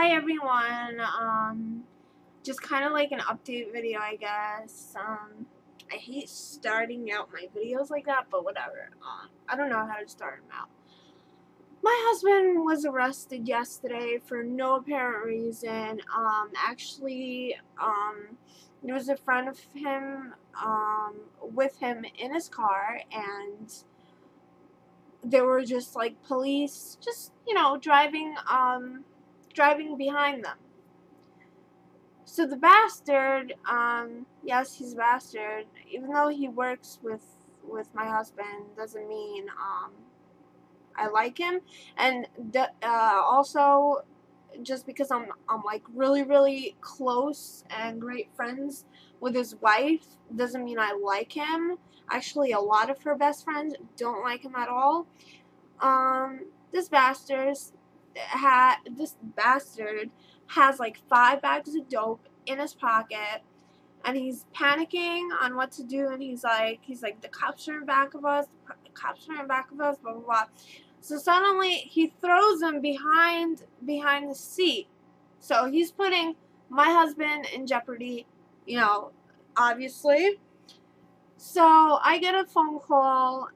Hi everyone, just kind of like an update video, I guess. I hate starting out my videos like that, but whatever. I don't know how to start them out. My husband was arrested yesterday for no apparent reason. There was a friend of him, with him in his car, and there were just like police just, driving behind them. So the bastard, yes, he's a bastard. Even though he works with my husband, doesn't mean I like him. And also, just because I'm like really close and great friends with his wife, doesn't mean I like him. Actually, a lot of her best friends don't like him at all. This bastard has like 5 bags of dope in his pocket, and he's panicking on what to do, and he's like the cops are in back of us, blah blah blah. So suddenly he throws him behind the seat. So he's putting my husband in jeopardy, obviously. So I get a phone call.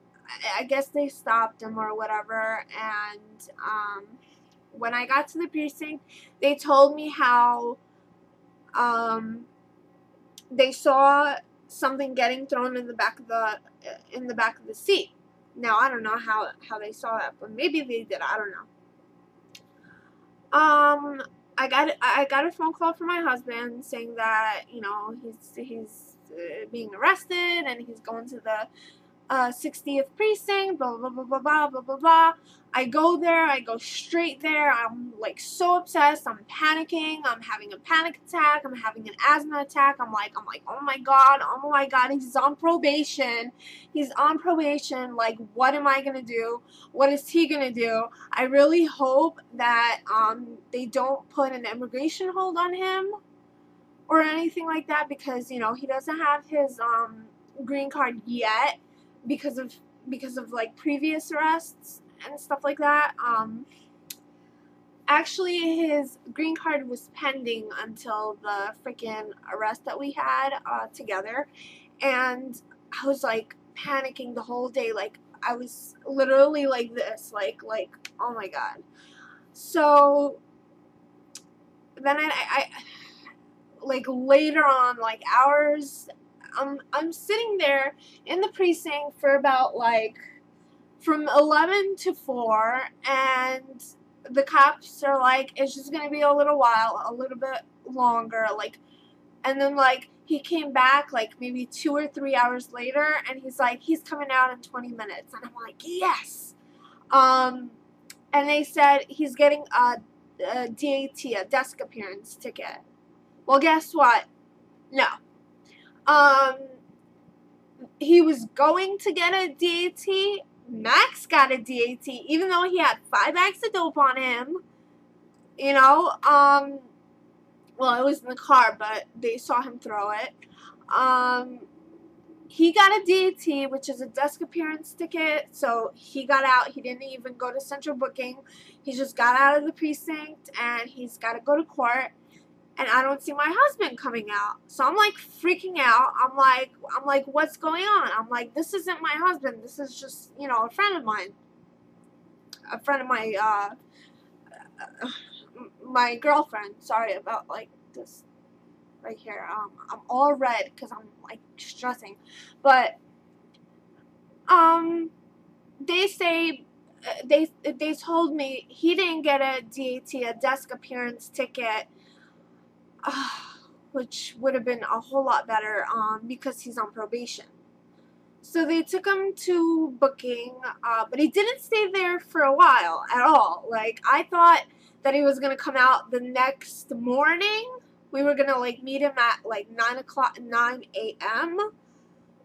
I guess they stopped him or whatever, and when I got to the precinct, they told me how they saw something getting thrown in the back of the seat. Now I don't know how they saw that, but maybe they did. I don't know. I got a phone call from my husband saying that he's being arrested and he's going to the 60th precinct, blah blah blah blah blah blah blah blah. I go there, I go straight there. I'm like so obsessed. I'm panicking. I'm having a panic attack. I'm having an asthma attack. I'm like, oh my god, he's on probation. He's on probation. Like, what am I gonna do? What is he gonna do? I really hope that they don't put an immigration hold on him or anything like that, because he doesn't have his green card yet because of like previous arrests and stuff like that. Actually, his green card was pending until the freaking arrest that we had together, and I was like panicking the whole day. Like, I was literally like this, like oh my god. So then I like later on, like hours, I'm sitting there in the precinct for about like from 11 to 4, and the cops are like, it's just gonna be a little while, a little bit longer, like, and then like he came back like maybe 2 or 3 hours later, and he's like, he's coming out in 20 minutes, and I'm like, yes. And they said he's getting a DAT, a desk appearance ticket. Well, guess what? No. He was going to get a DAT. Max got a DAT, even though he had 5 bags of dope on him. Well, it was in the car, but they saw him throw it. He got a DAT, which is a desk appearance ticket. So he got out. He didn't even go to central booking. He just got out of the precinct, and he's got to go to court. And I don't see my husband coming out. So I'm like freaking out. I'm like, what's going on? I'm like, this isn't my husband. This is just, a friend of mine. A friend of my, my girlfriend. Sorry about like this right here. I'm all red because I'm like stressing. But, they say, they told me he didn't get a DAT, a desk appearance ticket, which would have been a whole lot better because he's on probation. So they took him to booking, but he didn't stay there for a while at all. Like, I thought that he was going to come out the next morning. We were going to like meet him at like 9 a.m.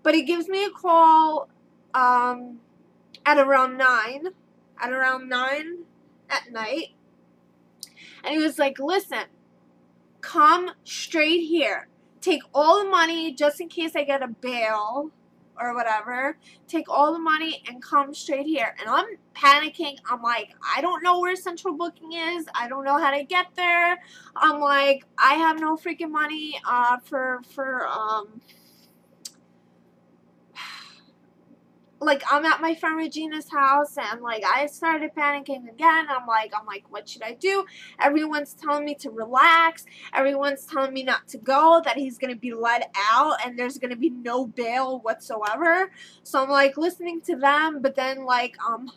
But he gives me a call at around 9 at night. And he was like, listen, come straight here. Take all the money just in case I get a bail. or whatever, take all the money and come straight here. And I'm panicking. I'm like, I don't know where central booking is. I don't know how to get there. I'm like, I have no freaking money like, I'm at my friend Regina's house, and like I started panicking again. I'm like, what should I do? Everyone's telling me to relax. Everyone's telling me not to go, that he's gonna be let out and there's gonna be no bail whatsoever. So I'm like listening to them, but then like on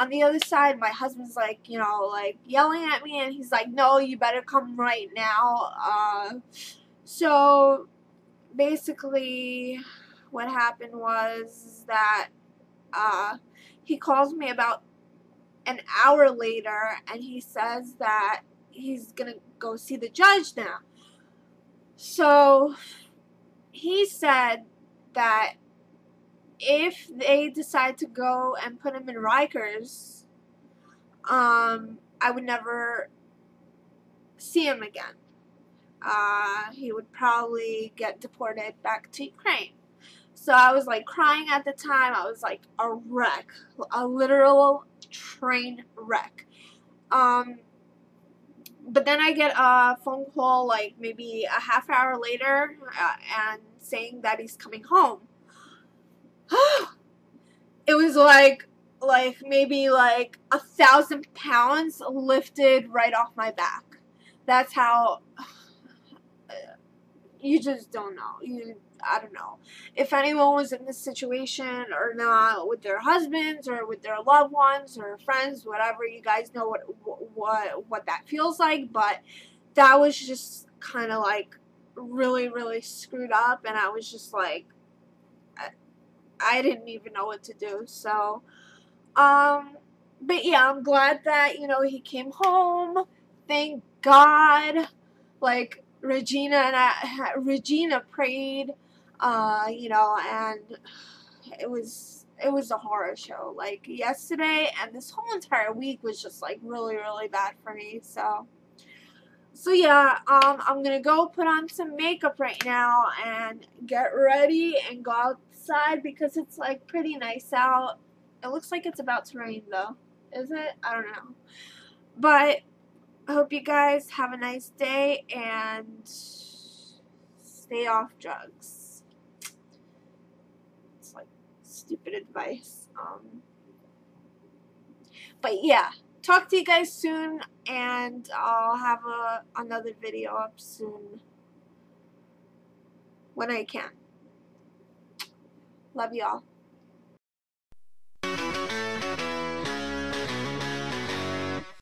the other side, my husband's like, you know, like yelling at me, and he's like, no, you better come right now. So basically what happened was that he calls me about an hour later, and he says that he's gonna go see the judge now. So he said that if they decide to go and put him in Rikers, I would never see him again. He would probably get deported back to Ukraine. So I was like crying at the time. I was like a wreck, a literal train wreck. But then I get a phone call like maybe a half hour later, and saying that he's coming home. It was like maybe like 1,000 pounds lifted right off my back. That's how. You just don't know. I don't know if anyone was in this situation or not, with their husbands or with their loved ones or friends, whatever. You guys know what that feels like, but that was just kind of like really, really screwed up, and I was just like, I didn't even know what to do. So, but yeah, I'm glad that, you know, he came home. Thank God. Like, Regina prayed, you know, and it was a horror show. Like yesterday and this whole entire week was just like really, really bad for me. So yeah, I'm gonna go put on some makeup right now and get ready and go outside because it's like pretty nice out. It looks like it's about to rain though. Is it? I don't know. But I hope you guys have a nice day and stay off drugs. It's like stupid advice. But yeah, talk to you guys soon, and I'll have another video up soon when I can. Love y'all.